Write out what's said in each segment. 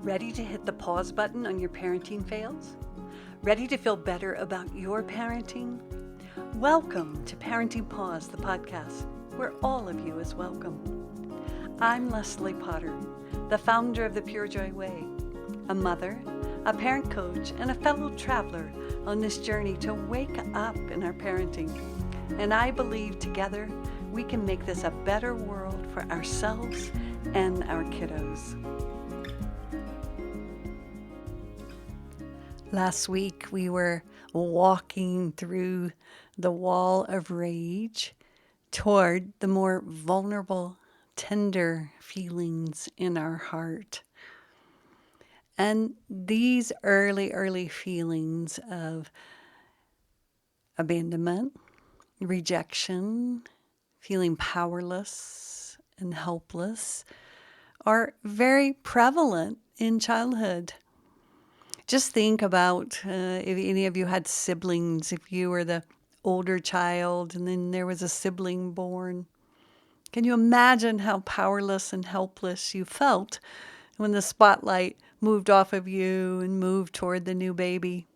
Ready to hit the pause button on your parenting fails? Ready to feel better about your parenting? Welcome to Parenting Pause, the podcast, where all of you is welcome. I'm Leslie Potter, the founder of the Pure Joy Way, a mother, a parent coach, and a fellow traveler on this journey to wake up in our parenting. And I believe together we can make this a better world for ourselves and our kiddos. Last week we were walking through the wall of rage toward the more vulnerable, tender feelings in our heart. And these early feelings of abandonment, rejection, feeling powerless and helpless are very prevalent in childhood. Just think about if any of you had siblings, if you were the older child and then there was a sibling born. Can you imagine how powerless and helpless you felt when the spotlight moved off of you and moved toward the new baby?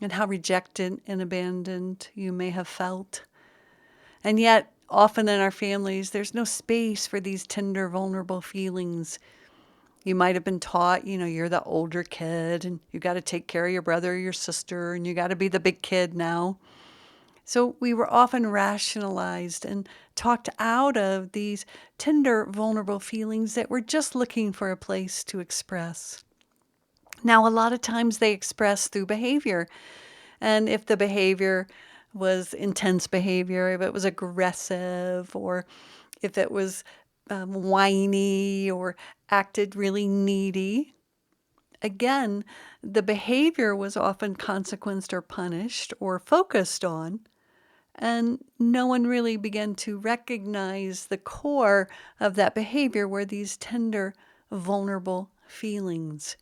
And how rejected and abandoned you may have felt. And yet, often in our families, there's no space for these tender, vulnerable feelings. You might have been taught, you're the older kid and you got to take care of your brother or your sister and you got to be the big kid now. So we were often rationalized and talked out of these tender, vulnerable feelings that were just looking for a place to express. Now, a lot of times they express through behavior. And if the behavior was intense behavior, if it was aggressive, or if it was whiny or acted really needy, again, the behavior was often consequenced or punished or focused on, and no one really began to recognize the core of that behavior were these tender, vulnerable feelings.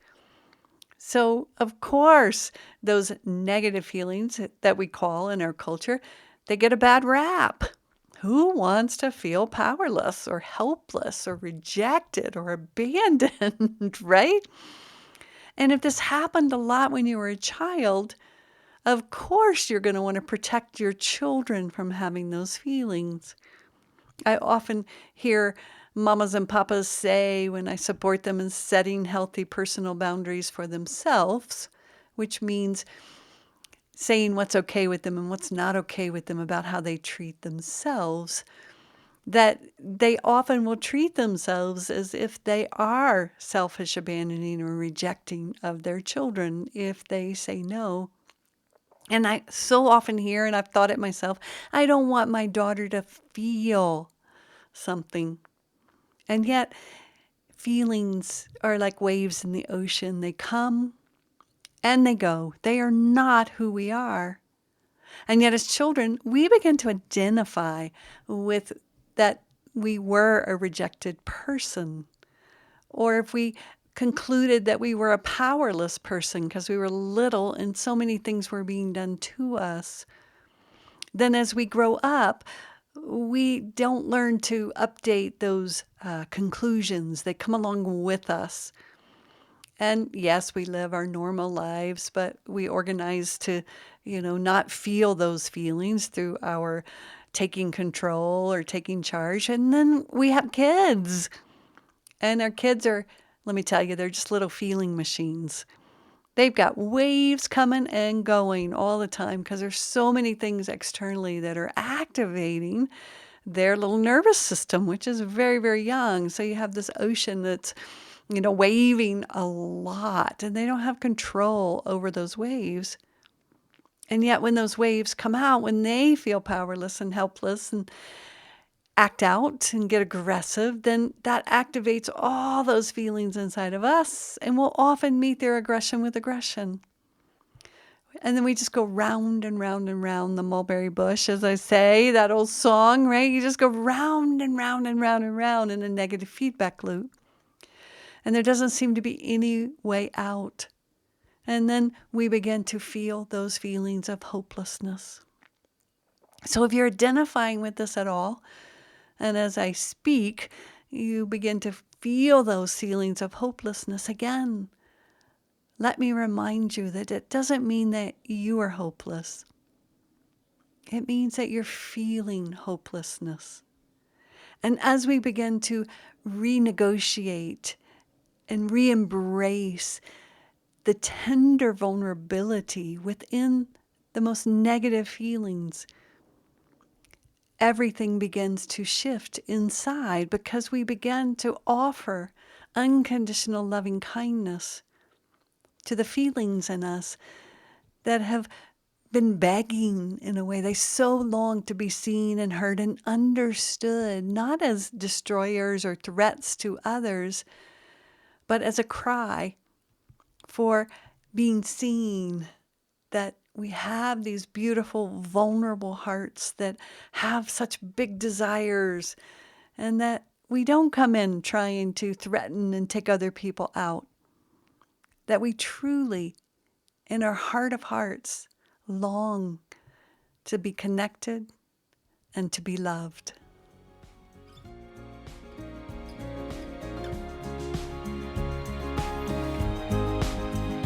So, of course, those negative feelings that we call in our culture, they get a bad rap. Who wants to feel powerless or helpless or rejected or abandoned, right? And if this happened a lot when you were a child, of course you're going to want to protect your children from having those feelings. I often hear mamas and papas say when I support them in setting healthy personal boundaries for themselves, which means saying what's okay with them and what's not okay with them about how they treat themselves, that they often will treat themselves as if they are selfish, abandoning, or rejecting of their children if they say no. And I so often hear, and I've thought it myself, I don't want my daughter to feel something. And yet, feelings are like waves in the ocean. They come and they go. They are not who we are. And yet as children, we begin to identify with that we were a rejected person. Or if we concluded that we were a powerless person because we were little and so many things were being done to us, then as we grow up, we don't learn to update those conclusions. They come along with us. And yes, we live our normal lives, but we organize to, not feel those feelings through our taking control or taking charge. And then we have kids. And our kids are, let me tell you, they're just little feeling machines. They've got waves coming and going all the time because there's so many things externally that are activating their little nervous system, which is very, very young. So you have this ocean that's, waving a lot, and they don't have control over those waves. And yet when those waves come out, when they feel powerless and helpless and act out and get aggressive, then that activates all those feelings inside of us, and we'll often meet their aggression with aggression. And then we just go round and round and round the mulberry bush, as I say, that old song, right? You just go round and round and round and round in a negative feedback loop. And there doesn't seem to be any way out. And then we begin to feel those feelings of hopelessness. So if you're identifying with this at all, and as I speak, you begin to feel those feelings of hopelessness again, let me remind you that it doesn't mean that you are hopeless. It means that you're feeling hopelessness. And as we begin to renegotiate and re-embrace the tender vulnerability within the most negative feelings, everything begins to shift inside because we begin to offer unconditional loving kindness to the feelings in us that have been begging in a way. They so long to be seen and heard and understood, not as destroyers or threats to others, but as a cry for being seen, that we have these beautiful, vulnerable hearts that have such big desires, and that we don't come in trying to threaten and take other people out. That we truly, in our heart of hearts, long to be connected and to be loved.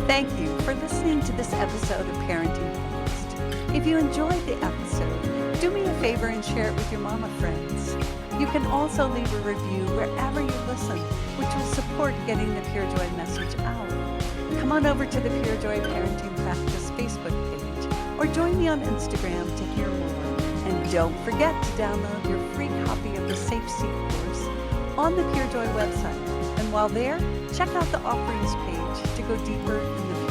Thank you for listening to this episode of Parenting Focused. If you enjoyed the episode, do me a favor and share it with your mama friends. You can also leave a review wherever you listen, which will support getting the Pure Joy message out. Come on over to the Pure Joy Parenting Practice Facebook page or join me on Instagram to hear more. And don't forget to download your free copy of the Safe Seat course on the Pure Joy website. And while there, check out the offerings page to go deeper in the